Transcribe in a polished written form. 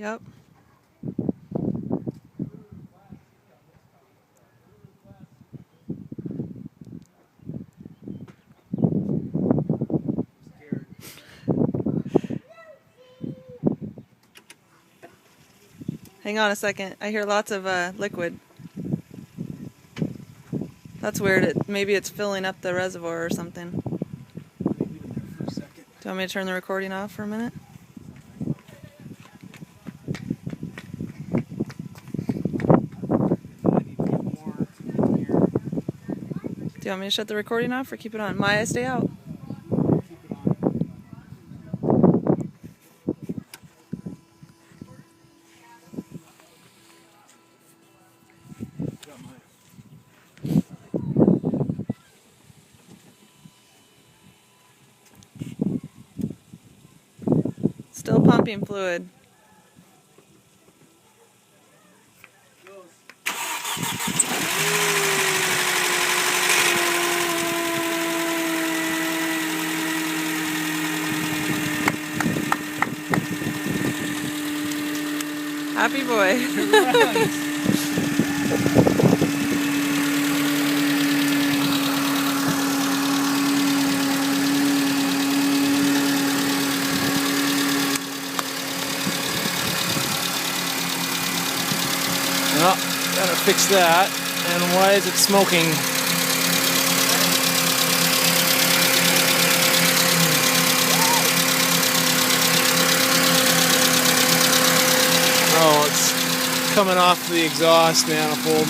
Yep. Hang on a second. I hear lots of liquid. That's weird. Maybe it's filling up the reservoir or something. Do you want me to turn the recording off for a minute? Do you want me to shut the recording off or keep it on? Maya, stay out. Still pumping fluid. Happy boy. Well, gotta fix that. And why is it smoking? Oh, it's coming off the exhaust manifold.